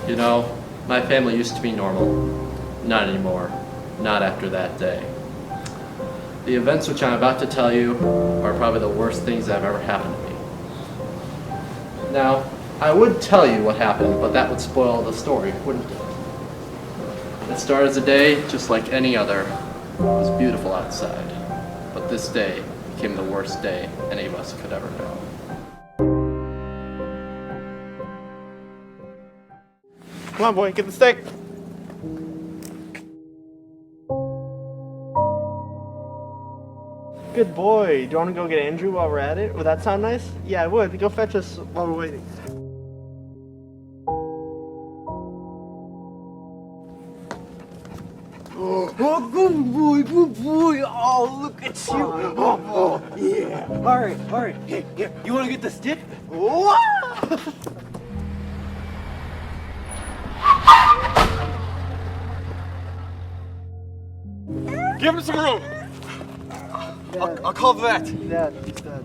You know, my family used to be normal. Not anymore. Not after that day. The events which I'm about to tell you are probably the worst things that have ever happened to me. Now, I would tell you what happened, but that would spoil the story, wouldn't it? It started as a day just like any other. It was beautiful outside. But this day became the worst day any of us could ever know. Come on, boy, get the stick. Good boy. Do you want to go get Andrew while we're at it? Would that sound nice? Yeah, it would. Go fetch us while we're waiting. Oh, good boy, good boy. Oh, look at you. Oh, yeah. All right. Hey, here, you want to get the stick? Whoa! Give him some room. I'll call the vet. Dad, he's dead.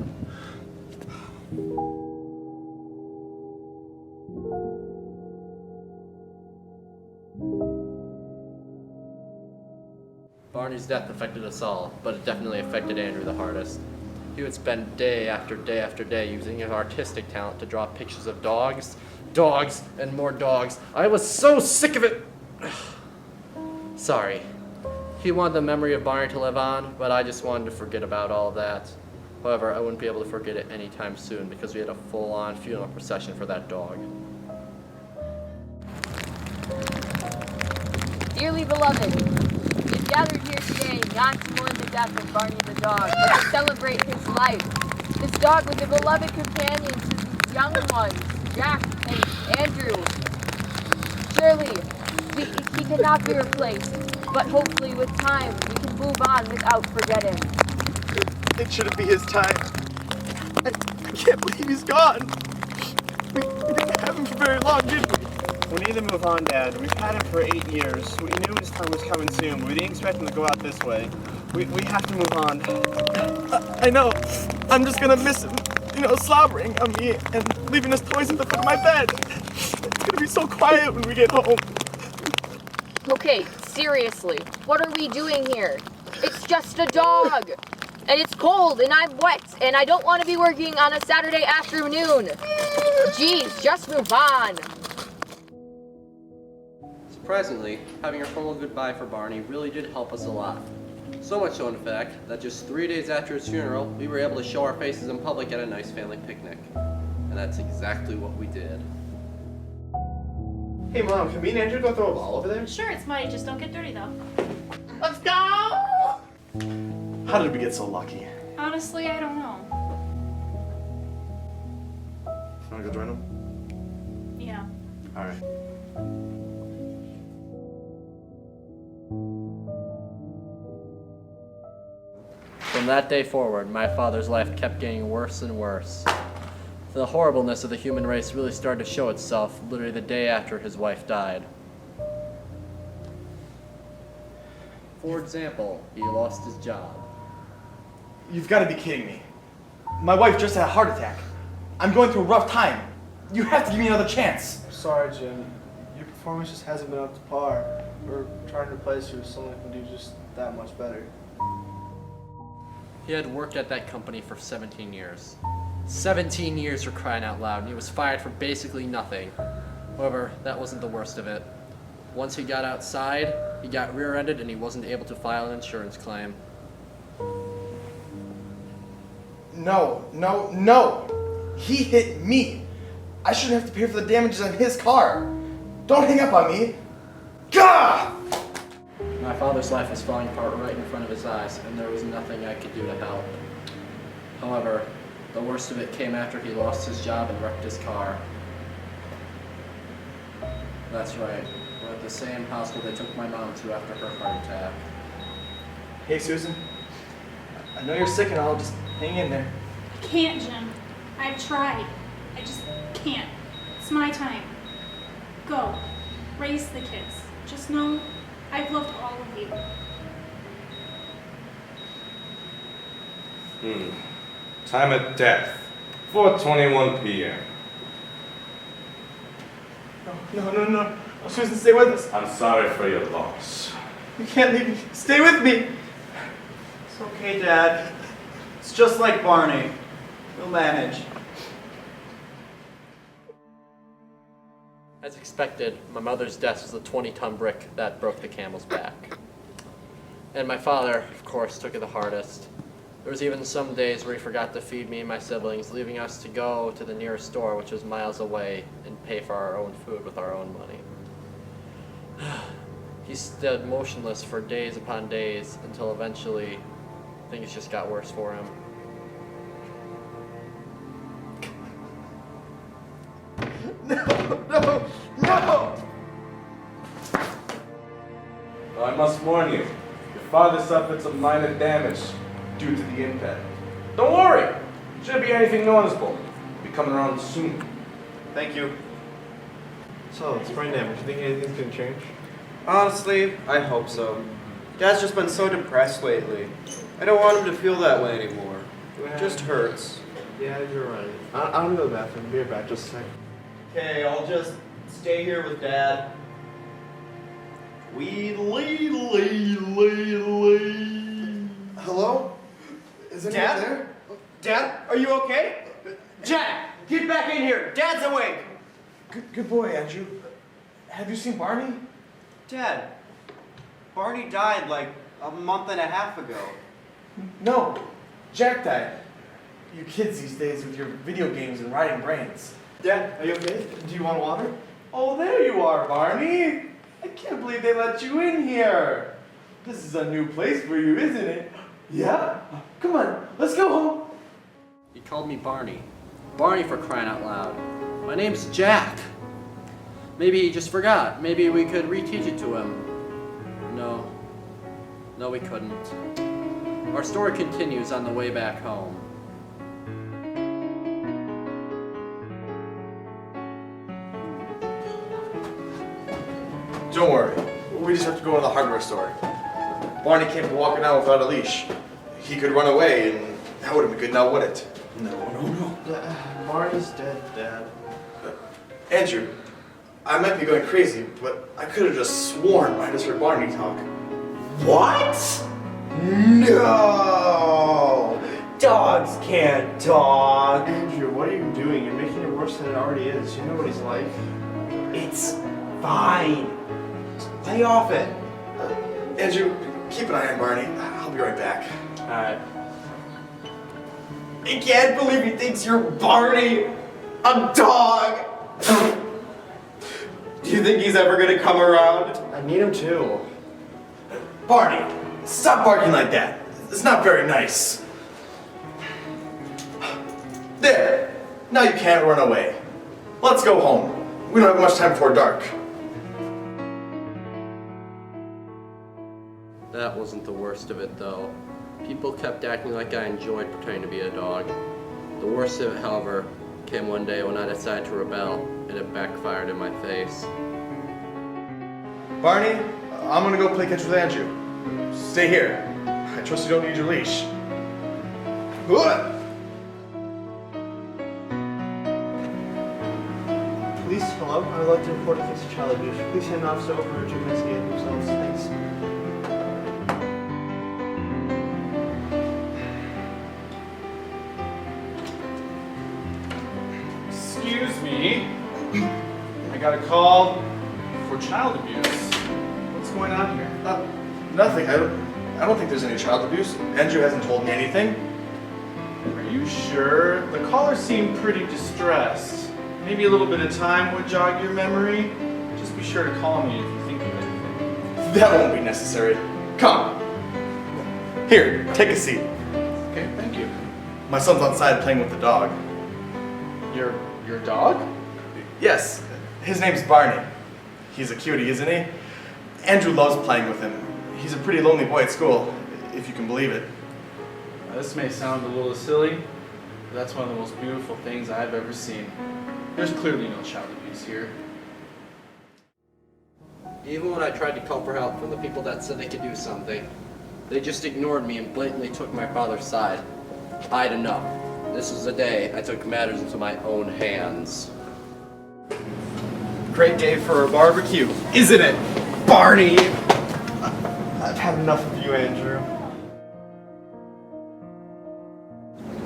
Barney's death affected us all, but it definitely affected Andrew the hardest. He would spend day after day after day using his artistic talent to draw pictures of dogs, and more dogs. I was so sick of it! Sorry. He wanted the memory of Barney to live on, but I just wanted to forget about all of that. However, I wouldn't be able to forget it anytime soon because we had a full-on funeral procession for that dog. Dearly beloved, we have gathered here today not to mourn the death of Barney the dog, but to celebrate his life. This dog was a beloved companion to these young ones, Jack and Andrew. Surely, he cannot be replaced, but hopefully with time we can move on without forgetting. It shouldn't be his time. I can't believe he's gone. We didn't have him for very long, did we? We need to move on, Dad. We've had him for 8 years. We knew his time was coming soon, but we didn't expect him to go out this way. We have to move on. I know. I'm just gonna miss him, slobbering on me and leaving his toys at the foot of my bed. It's gonna be so quiet when we get home. Okay, seriously, what are we doing here? It's just a dog! And it's cold, and I'm wet, and I don't want to be working on a Saturday afternoon. Jeez, just move on. Surprisingly, having a formal goodbye for Barney really did help us a lot. So much so, in fact, that just 3 days after his funeral, we were able to show our faces in public at a nice family picnic. And that's exactly what we did. Hey, Mom, can me and Andrew go throw a ball over there? Sure, it's muddy. Just don't get dirty, though. Let's go! How did we get so lucky? Honestly, I don't know. Want to go join them? Yeah. All right. From that day forward, my father's life kept getting worse and worse. The horribleness of the human race really started to show itself literally the day after his wife died. For example, he lost his job. You've got to be kidding me. My wife just had a heart attack. I'm going through a rough time. You have to give me another chance. Sorry, Jim. Your performance just hasn't been up to par. We're trying to replace you with someone who can do just that much better. He had worked at that company for 17 years. 17 years for crying out loud, and he was fired for basically nothing. However, that wasn't the worst of it. Once he got outside, he got rear-ended and he wasn't able to file an insurance claim. No. He hit me. I shouldn't have to pay for the damages on his car. Don't hang up on me. Gah! My father's life was falling apart right in front of his eyes, and there was nothing I could do to help. However, the worst of it came after he lost his job and wrecked his car. That's right. We're at the same hospital they took my mom to after her heart attack. Hey, Susan. I know you're sick and all, just hang in there. I can't, Jim. I've tried. I just can't. It's my time. Go. Raise the kids. Just know I've loved all of you. Time of death, 4:21 p.m. No. No. Susan, stay with us. I'm sorry for your loss. You can't leave me. Stay with me. It's okay, Dad. It's just like Barney. We'll manage. As expected, my mother's death was the 20-ton brick that broke the camel's back. And my father, of course, took it the hardest. There was even some days where he forgot to feed me and my siblings, leaving us to go to the nearest store, which was miles away, and pay for our own food with our own money. He stood motionless for days upon days until eventually things just got worse for him. No! Well, I must warn you, your father suffered some minor damage due to the impact. Don't worry, shouldn't be anything noticeable. Be coming around soon. Thank you. So, it's brain damage. You think anything's gonna change? Honestly, I hope so. Dad's just been so depressed lately. I don't want him to feel that way anymore. It just hurts. Yeah, you're right. I'm gonna go to the bathroom. Be right back, just a second. Okay, I'll just stay here with Dad. Hello? Is anyone Dad? there? Dad, are you okay? Jack, get back in here. Dad's awake. Good boy, Andrew. Have you seen Barney? Dad, Barney died like a month and a half ago. No, Jack died. You kids these days with your video games and riding brains. Dad, are you okay? Do you want water? Oh, there you are, Barney. I can't believe they let you in here. This is a new place for you, isn't it? Yeah? Come on, let's go home. He called me Barney. Barney, for crying out loud. My name's Jack. Maybe he just forgot. Maybe we could reteach it to him. No, we couldn't. Our story continues on the way back home. Don't worry. We just have to go to the hardware store. Barney can't be walking out without a leash. He could run away, and that would have been good now, would it? No. Barney's dead, Dad. Andrew, I might be going crazy, but I could have just sworn I just heard Barney talk. What? No! Dogs can't talk. Andrew, what are you doing? You're making it worse than it already is. You know what he's like. It's fine. Just lay off it. Andrew, keep an eye on Barney. I'll be right back. Alright. I can't believe he thinks you're Barney, a dog. Do you think he's ever gonna come around? I need him too. Barney, stop barking like that. It's not very nice. There. Now you can't run away. Let's go home. We don't have much time before dark. That wasn't the worst of it, though. People kept acting like I enjoyed pretending to be a dog. The worst of it, however, came one day when I decided to rebel, and it backfired in my face. Barney, I'm gonna go play catch with Andrew. Stay here. I trust you don't need your leash. Police, hello? I would like to report a case of child abuse. Please hand an officer over to investigate themselves. Thanks. Excuse me. I got a call for child abuse. What's going on here? Nothing. I don't think there's any child abuse. Andrew hasn't told me anything. Are you sure? The caller seemed pretty distressed. Maybe a little bit of time would jog your memory. Just be sure to call me if you think of anything. That won't be necessary. Come. Here, take a seat. Okay, thank you. My son's outside playing with the dog. Your dog? Yes, his name's Barney. He's a cutie, isn't he? Andrew loves playing with him. He's a pretty lonely boy at school, if you can believe it. Now, this may sound a little silly, but that's one of the most beautiful things I've ever seen. There's clearly no child abuse here. Even when I tried to call for help from the people that said they could do something, they just ignored me and blatantly took my father's side. I'd enough. This was the day I took matters into my own hands. great day for a barbecue, isn't it, Barney? I've had enough of you, Andrew.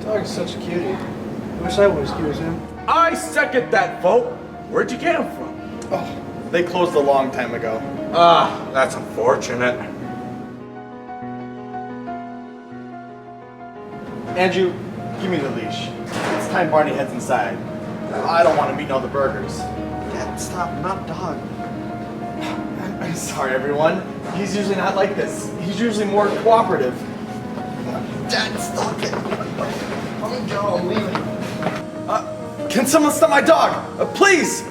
Dog's such a cutie. I wish I would excuse him. I second that vote. Where'd you get him from? Oh, they closed a long time ago. Ah, that's unfortunate. Andrew, give me the leash. It's time Barney heads inside. I don't want him eating all the burgers. Dad, stop, not dog. I'm sorry, everyone. He's usually not like this. He's usually more cooperative. Dad, stop it. I'm Joe, I'm leaving. Can someone stop my dog? Please!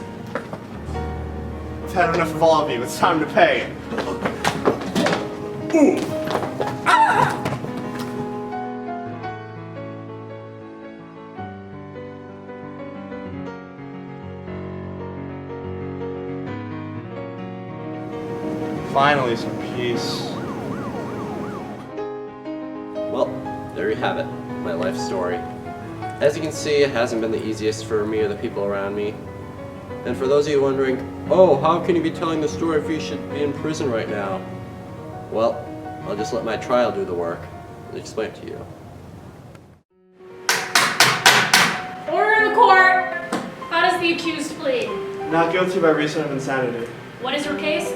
I've had enough of all of you. It's time to pay. Ooh. Ah! Finally, some peace. Well, there you have it, my life story. As you can see, it hasn't been the easiest for me or the people around me. And for those of you wondering, oh, how can you be telling the story if you should be in prison right now? Well, I'll just let my trial do the work and explain it to you. Order in the court. How does the accused plead? Not guilty by reason of insanity. What is your case?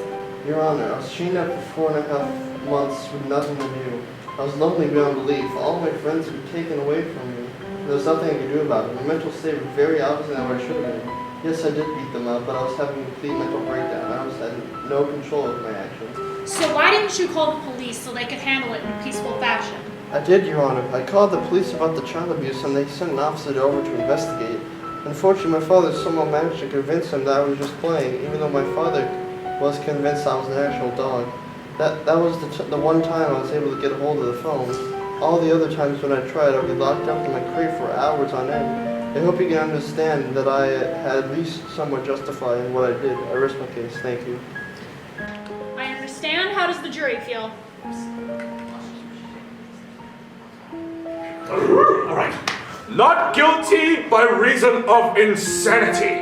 Your Honor, I was chained up for 4.5 months with nothing to do. I was lonely beyond belief. All my friends were taken away from me. There was nothing I could do about it. My mental state was very opposite of what I should have been. Yes, I did beat them up, but I was having a complete mental breakdown. I had no control of my actions. So why didn't you call the police so they could handle it in a peaceful fashion? I did, Your Honor. I called the police about the child abuse and they sent an officer over to investigate. Unfortunately, my father somehow managed to convince him that I was just playing, even though my father was convinced I was an actual dog. That was the one time I was able to get a hold of the phone. All the other times when I tried, I would be locked up in my crate for hours on end. I hope you can understand that I had at least somewhat justified in what I did. I rest my case. Thank you. I understand. How does the jury feel? All right. Not guilty by reason of insanity.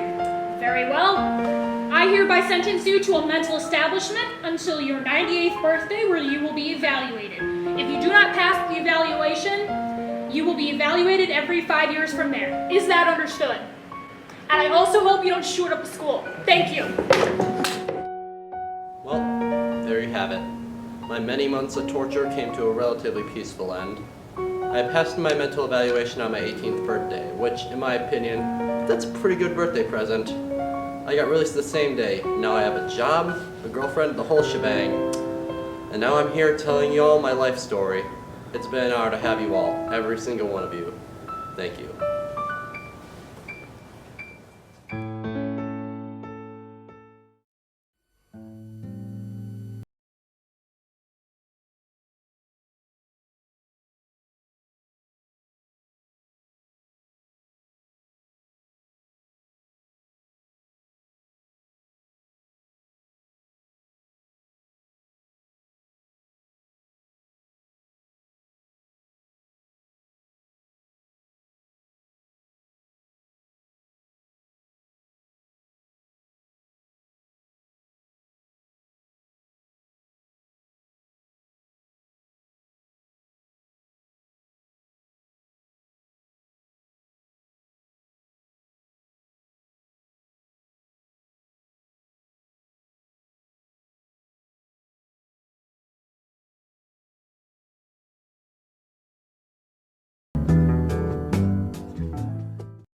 Very well. I hereby sentence you to a mental establishment until your 98th birthday where you will be evaluated. If you do not pass the evaluation, you will be evaluated every 5 years from there. Is that understood? And I also hope you don't shoot up a school. Thank you. Well, there you have it. My many months of torture came to a relatively peaceful end. I passed my mental evaluation on my 18th birthday, which, in my opinion, that's a pretty good birthday present. I got released the same day. Now I have a job, a girlfriend, the whole shebang. And now I'm here telling you all my life story. It's been an honor to have you all, every single one of you. Thank you.